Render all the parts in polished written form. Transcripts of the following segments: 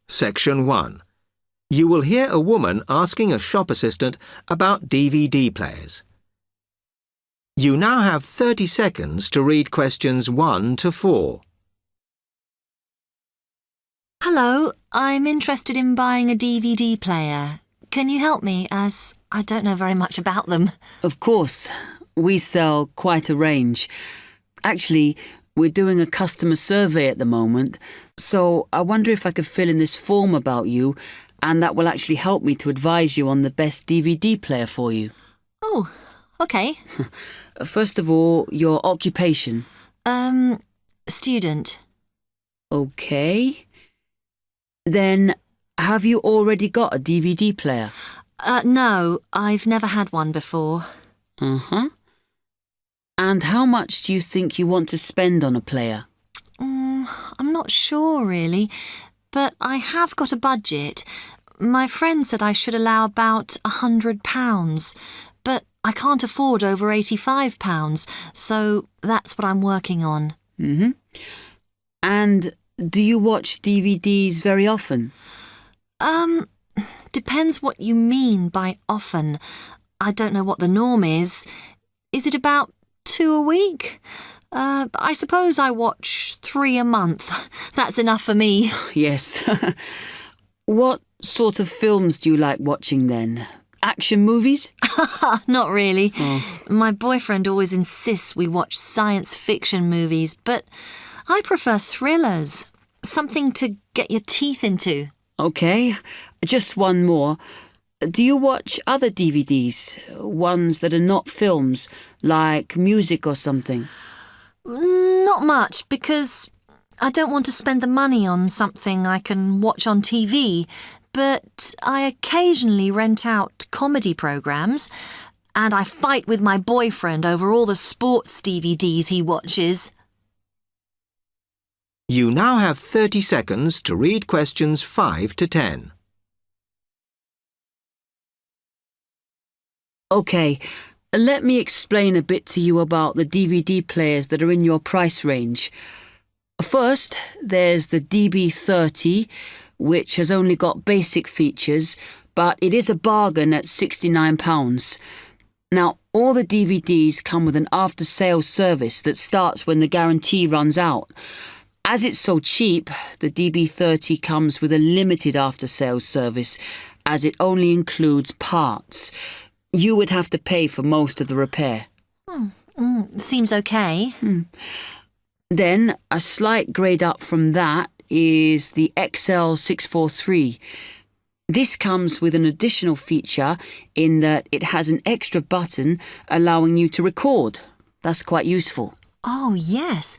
Section 1. You will hear a woman asking a shop assistant about DVD players. You now have 30 seconds to read questions 1 to 4. Hello, I'm interested in buying a DVD player. Can you help me, as I don't know very much about them? Of course. We sell quite a range. Actually, we're doing a customer survey at the moment, so I wonder if I could fill in this form about you, and that will actually help me to advise you on the best DVD player for you. Oh, OK. First of all, your occupation. Student. OK. Then, have you already got a DVD player? No, I've never had one before. Uh-huh. And how much do you think you want to spend on a player? I'm not sure, really, but I have got a budget. My friend said I should allow about £100, but I can't afford over £85, so that's what I'm working on. Mm-hmm. And do you watch DVDs very often? Depends what you mean by often. I don't know what the norm is. Is it about 2 a week? I suppose I watch 3 a month. That's enough for me. Yes. What sort of films do you like watching then? Action movies? Not really. Oh. My boyfriend always insists we watch science fiction movies, but I prefer thrillers. Something to get your teeth into. OK, just one more. Do you watch other DVDs? Ones that are not films, like music or something? Not much, because I don't want to spend the money on something I can watch on TV, but I occasionally rent out comedy programmes, and I fight with my boyfriend over all the sports DVDs he watches. You now have 30 seconds to read questions 5 to 10. OK, let me explain a bit to you about the DVD players that are in your price range. First, there's the DB30, which has only got basic features, but it is a bargain at £69. Now, all the DVDs come with an after-sales service that starts when the guarantee runs out. As it's so cheap, the DB30 comes with a limited after-sales service, as it only includes parts. You would have to pay for most of the repair. Seems OK. Then, a slight grade up from that is the XL643. This comes with an additional feature in that it has an extra button allowing you to record. That's quite useful. Oh, yes.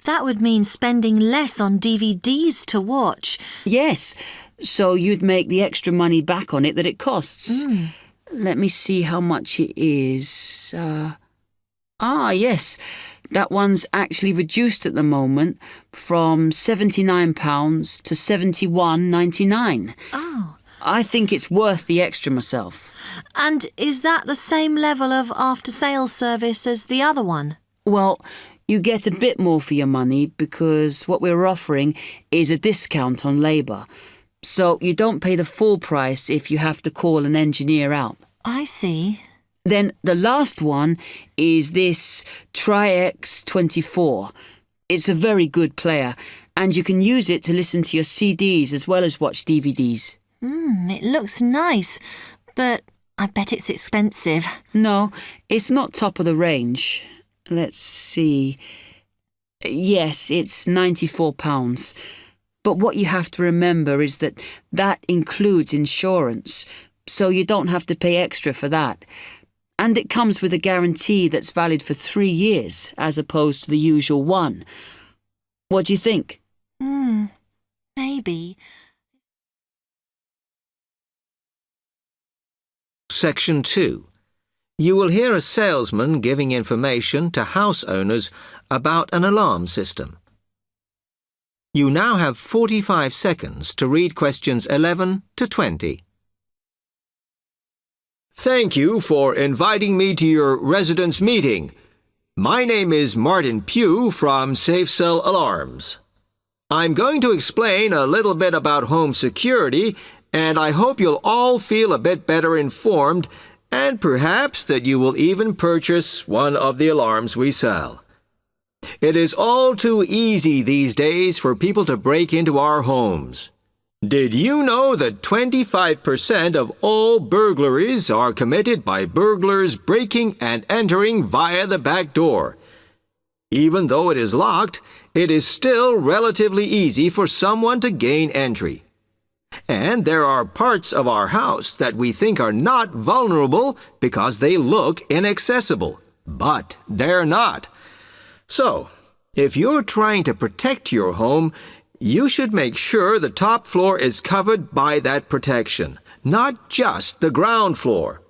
That would mean spending less on DVDs to watch. Yes, so you'd make the extra money back on it that it costs. Let me see how much it is. Yes, that one's actually reduced at the moment from £79 to £71.99. Oh. I think it's worth the extra myself. And is that the same level of after-sales service as the other one? Well, you get a bit more for your money because what we're offering is a discount on labour. So you don't pay the full price if you have to call an engineer out. I see. Then the last one is this Tri-X24. It's a very good player, and you can use it to listen to your CDs as well as watch DVDs. It looks nice, but I bet it's expensive. No, it's not top of the range. Let's see. Yes, it's £94. But what you have to remember is that that includes insurance, so you don't have to pay extra for that. And it comes with a guarantee that's valid for 3 years, as opposed to the usual 1. What do you think? Maybe. Section 2. You will hear a salesman giving information to house owners about an alarm system. You now have 45 seconds to read questions 11 to 20. Thank you for inviting me to your residence meeting. My name is Martin Pugh from Safe Cell Alarms. I'm going to explain a little bit about home security, and I hope you'll all feel a bit better informed, and perhaps that you will even purchase one of the alarms we sell. It is all too easy these days for people to break into our homes. Did you know that 25% of all burglaries are committed by burglars breaking and entering via the back door? Even though it is locked, it is still relatively easy for someone to gain entry. And there are parts of our house that we think are not vulnerable because they look inaccessible. But they're not. So, if you're trying to protect your home, you should make sure the top floor is covered by that protection, not just the ground floor.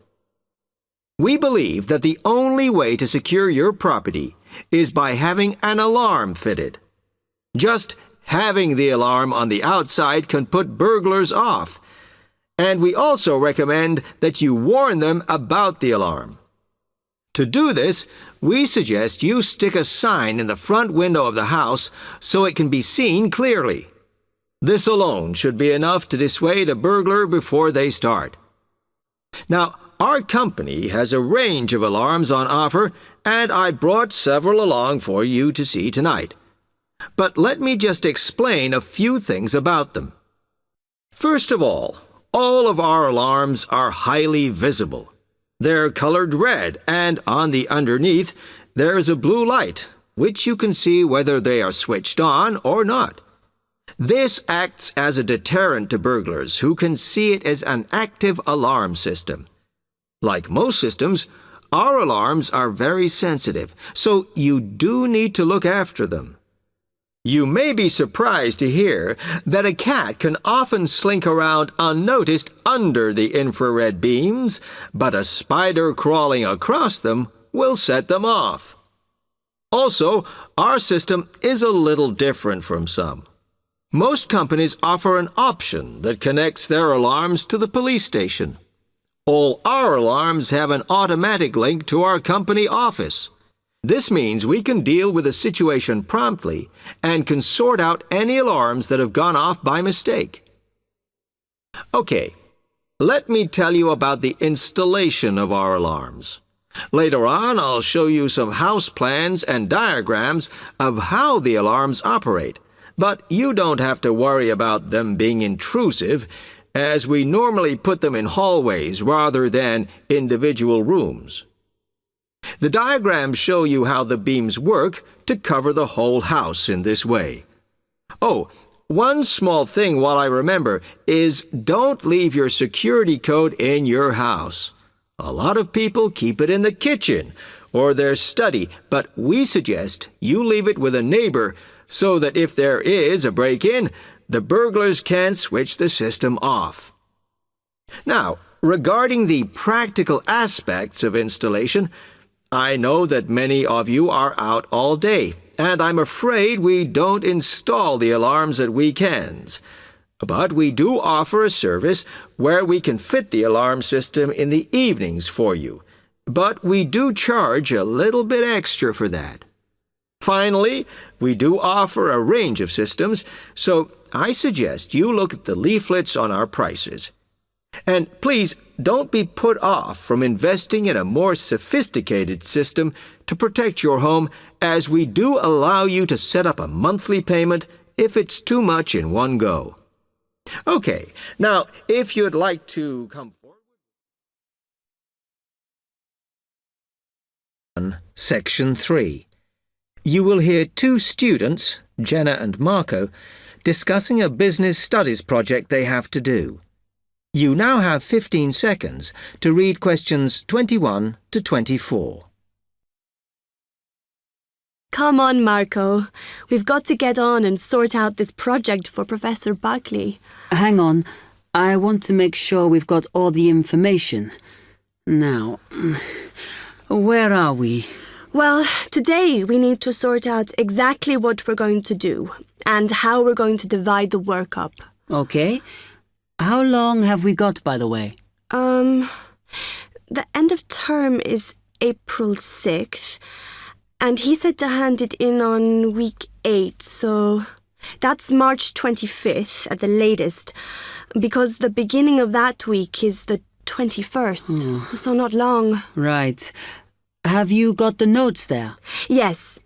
We believe that the only way to secure your property is by having an alarm fitted. Just having the alarm on the outside can put burglars off, and we also recommend that you warn them about the alarm. To do this, we suggest you stick a sign in the front window of the house so it can be seen clearly. This alone should be enough to dissuade a burglar before they start. Now, our company has a range of alarms on offer, and I brought several along for you to see tonight. But let me just explain a few things about them. First of all of our alarms are highly visible. They're colored red, and on the underneath, there's a blue light, which you can see whether they are switched on or not. This acts as a deterrent to burglars who can see it as an active alarm system. Like most systems, our alarms are very sensitive, so you do need to look after them. You may be surprised to hear that a cat can often slink around unnoticed under the infrared beams, but a spider crawling across them will set them off. Also, our system is a little different from some. Most companies offer an option that connects their alarms to the police station. All our alarms have an automatic link to our company office. This means we can deal with a situation promptly and can sort out any alarms that have gone off by mistake. Okay, let me tell you about the installation of our alarms. Later on, I'll show you some house plans and diagrams of how the alarms operate, but you don't have to worry about them being intrusive, as we normally put them in hallways rather than individual rooms. The diagrams show you how the beams work to cover the whole house in this way. Oh, one small thing while I remember is don't leave your security code in your house. A lot of people keep it in the kitchen or their study, but we suggest you leave it with a neighbor so that if there is a break-in, the burglars can switch the system off. Now, regarding the practical aspects of installation, I know that many of you are out all day, and I'm afraid we don't install the alarms at weekends. But we do offer a service where we can fit the alarm system in the evenings for you. But we do charge a little bit extra for that. Finally, we do offer a range of systems, so I suggest you look at the leaflets on our prices. And please don't be put off from investing in a more sophisticated system to protect your home, as we do allow you to set up a monthly payment if it's too much in one go. Okay, now if you'd like to come forward. Section 3. You will hear two students, Jenna and Marco, discussing a business studies project they have to do. You now have 15 seconds to read questions 21 to 24. Come on, Marco. We've got to get on and sort out this project for Professor Buckley. Hang on. I want to make sure we've got all the information. Now, where are we? Well, today we need to sort out exactly what we're going to do and how we're going to divide the work up. Okay. How long have we got, by the way? The end of term is April 6th, and he said to hand it in on week 8, so That's March 25th at the latest, because the beginning of that week is the 21st, so not long. Right. Have you got the notes there? Yes.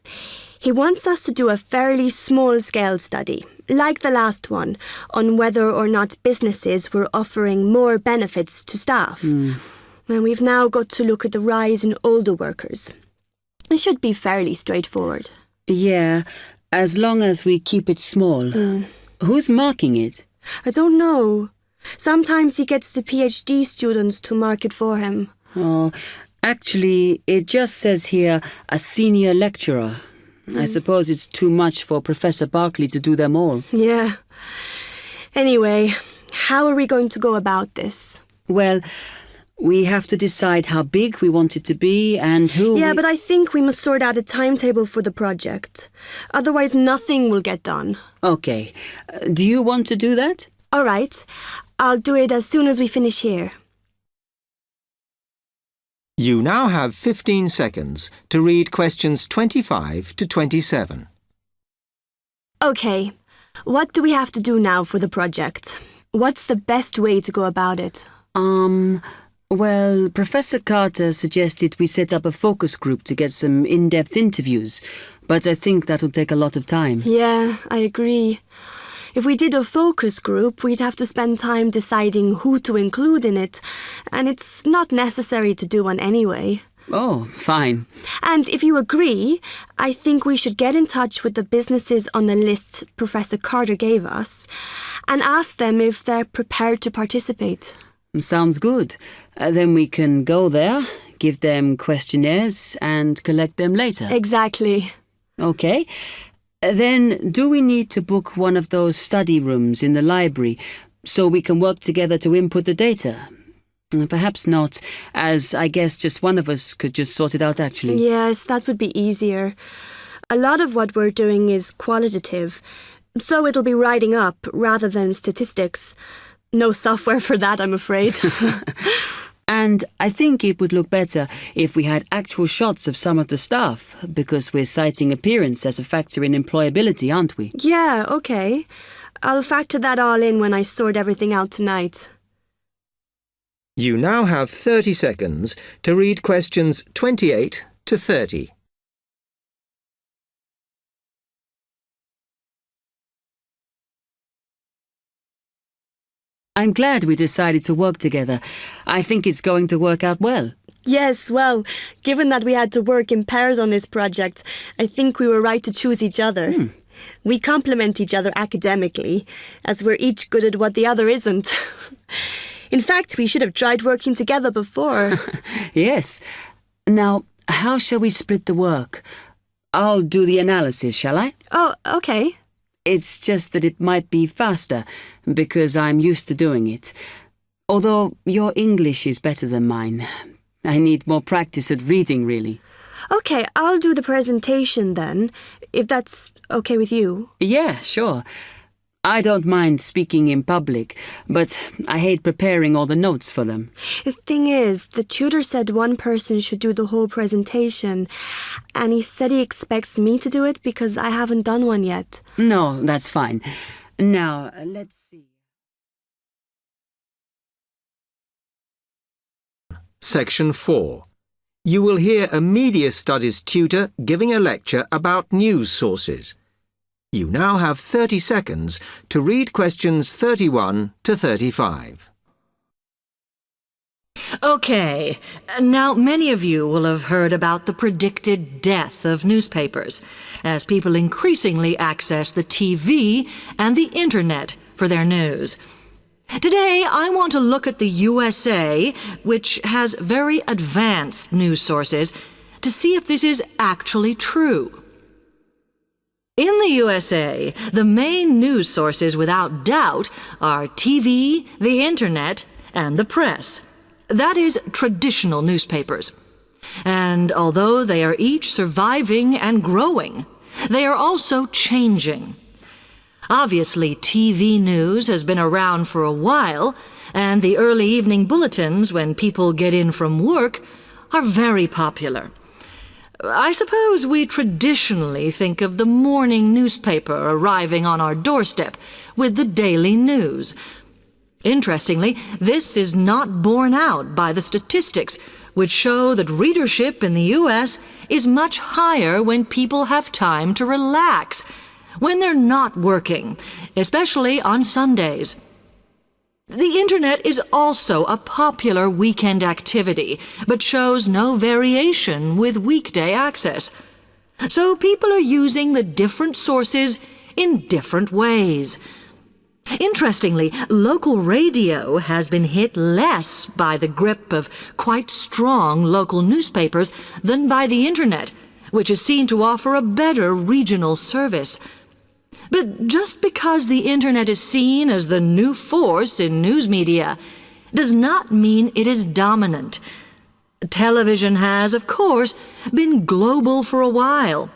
He wants us to do a fairly small-scale study, like the last one, on whether or not businesses were offering more benefits to staff. And we've now got to look at the rise in older workers. It should be fairly straightforward. Yeah, as long as we keep it small. Who's marking it? I don't know. Sometimes he gets the PhD students to mark it for him. Oh, actually, it just says here, a senior lecturer. I suppose it's too much for Professor Barkley to do them all. Yeah. Anyway, how are we going to go about this? Well, we have to decide how big we want it to be and who... Yeah, but I think we must sort out a timetable for the project. Otherwise, nothing will get done. Okay. Do you want to do that? All right. I'll do it as soon as we finish here. You now have 15 seconds to read questions 25 to 27. Okay. What do we have to do now for the project? What's the best way to go about it? Well, Professor Carter suggested we set up a focus group to get some in-depth interviews, but I think that'll take a lot of time. Yeah, I agree. If we did a focus group, we'd have to spend time deciding who to include in it, and it's not necessary to do one anyway. Oh, fine. And if you agree, I think we should get in touch with the businesses on the list Professor Carter gave us and ask them if they're prepared to participate. Sounds good. Then we can go there, give them questionnaires, and collect them later. Exactly. Okay. Then, do we need to book one of those study rooms in the library so we can work together to input the data? Perhaps not, as I guess just one of us could just sort it out actually. Yes, that would be easier. A lot of what we're doing is qualitative, so it'll be writing up rather than statistics. No software for that, I'm afraid. And I think it would look better if we had actual shots of some of the staff, because we're citing appearance as a factor in employability, aren't we? Yeah, okay. I'll factor that all in when I sort everything out tonight. You now have 30 seconds to read questions 28 to 30. I'm glad we decided to work together. I think it's going to work out well. Yes, well, given that we had to work in pairs on this project, I think we were right to choose each other. We complement each other academically, as we're each good at what the other isn't. In fact, we should have tried working together before. Yes. Now, how shall we split the work? I'll do the analysis, shall I? Oh, okay. It's just that it might be faster, because I'm used to doing it. Although your English is better than mine. I need more practice at reading, really. Okay, I'll do the presentation then, if that's okay with you. Yeah, sure. I don't mind speaking in public, but I hate preparing all the notes for them. The thing is, the tutor said one person should do the whole presentation, and he said he expects me to do it because I haven't done one yet. No, that's fine. Now, let's see. Section 4. You will hear a media studies tutor giving a lecture about news sources. You now have 30 seconds to read questions 31 to 35. Okay, now many of you will have heard about the predicted death of newspapers, as people increasingly access the TV and the internet for their news. Today, I want to look at the USA, which has very advanced news sources, to see if this is actually true. In the USA, the main news sources without doubt are TV, the internet, and the press. That is, traditional newspapers. And although they are each surviving and growing, they are also changing. Obviously, TV news has been around for a while, and the early evening bulletins when people get in from work are very popular. I suppose we traditionally think of the morning newspaper arriving on our doorstep with the daily news. Interestingly, this is not borne out by the statistics, which show that readership in the U.S. is much higher when people have time to relax, when they're not working, especially on Sundays. The Internet is also a popular weekend activity, but shows no variation with weekday access. So people are using the different sources in different ways. Interestingly, local radio has been hit less by the grip of quite strong local newspapers than by the Internet, which is seen to offer a better regional service. But just because the Internet is seen as the new force in news media does not mean it is dominant. Television has, of course, been global for a while.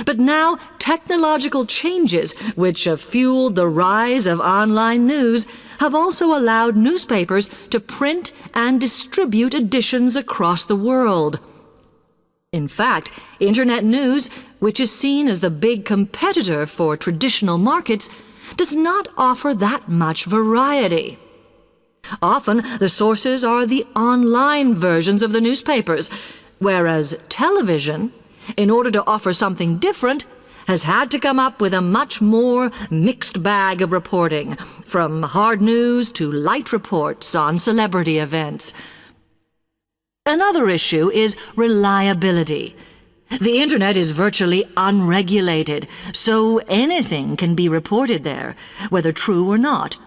But now technological changes, which have fueled the rise of online news, have also allowed newspapers to print and distribute editions across the world. In fact, Internet news, which is seen as the big competitor for traditional markets, does not offer that much variety. Often, the sources are the online versions of the newspapers, whereas television, in order to offer something different, has had to come up with a much more mixed bag of reporting, from hard news to light reports on celebrity events. Another issue is reliability. The Internet is virtually unregulated, so anything can be reported there, whether true or not.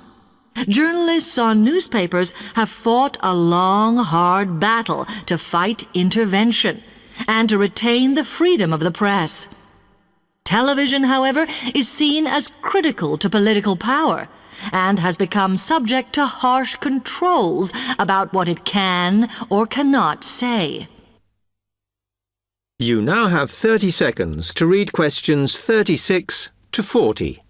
Journalists on newspapers have fought a long, hard battle to fight intervention and to retain the freedom of the press. Television, however, is seen as critical to political power and has become subject to harsh controls about what it can or cannot say. You now have 30 seconds to read questions 36 to 40.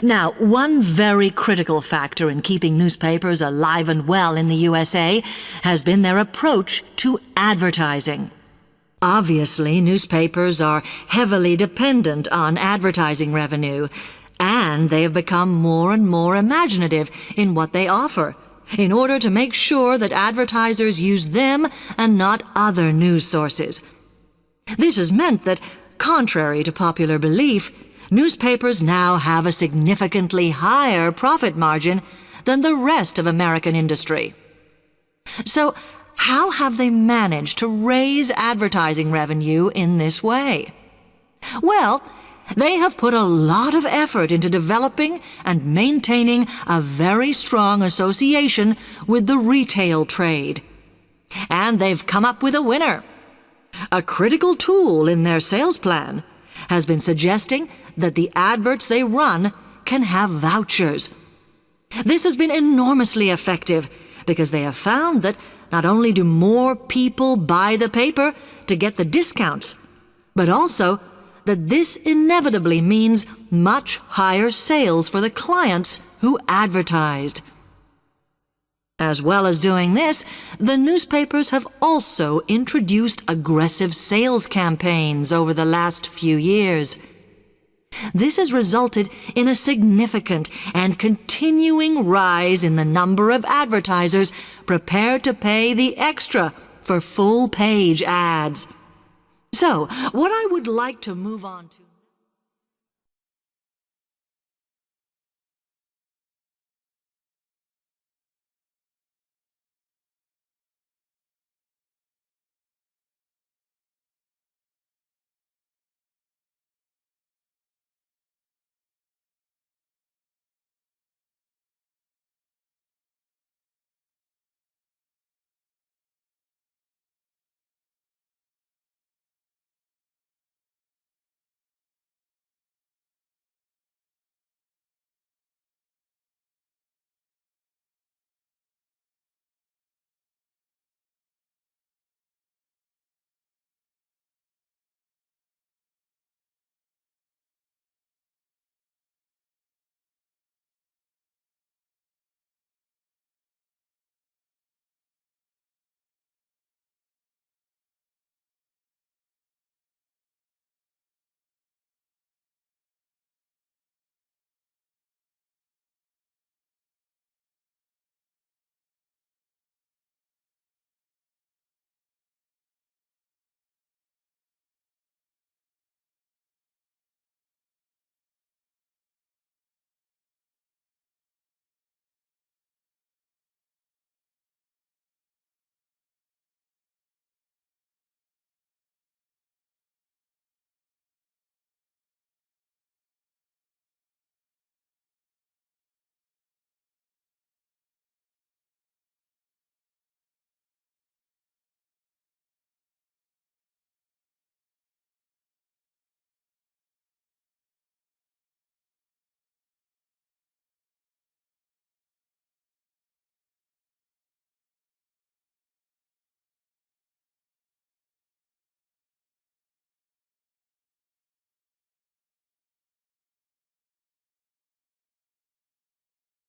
Now, one very critical factor in keeping newspapers alive and well in the USA has been their approach to advertising. Obviously, newspapers are heavily dependent on advertising revenue, and they have become more and more imaginative in what they offer, in order to make sure that advertisers use them and not other news sources. This has meant that, contrary to popular belief, newspapers now have a significantly higher profit margin than the rest of American industry. So, how have they managed to raise advertising revenue in this way? Well, they have put a lot of effort into developing and maintaining a very strong association with the retail trade. And they've come up with a winner. A critical tool in their sales plan has been suggesting that the adverts they run can have vouchers. This has been enormously effective because they have found that not only do more people buy the paper to get the discounts, but also that this inevitably means much higher sales for the clients who advertised. As well as doing this, the newspapers have also introduced aggressive sales campaigns over the last few years. This has resulted in a significant and continuing rise in the number of advertisers prepared to pay the extra for full-page ads. So, what I would like to move on to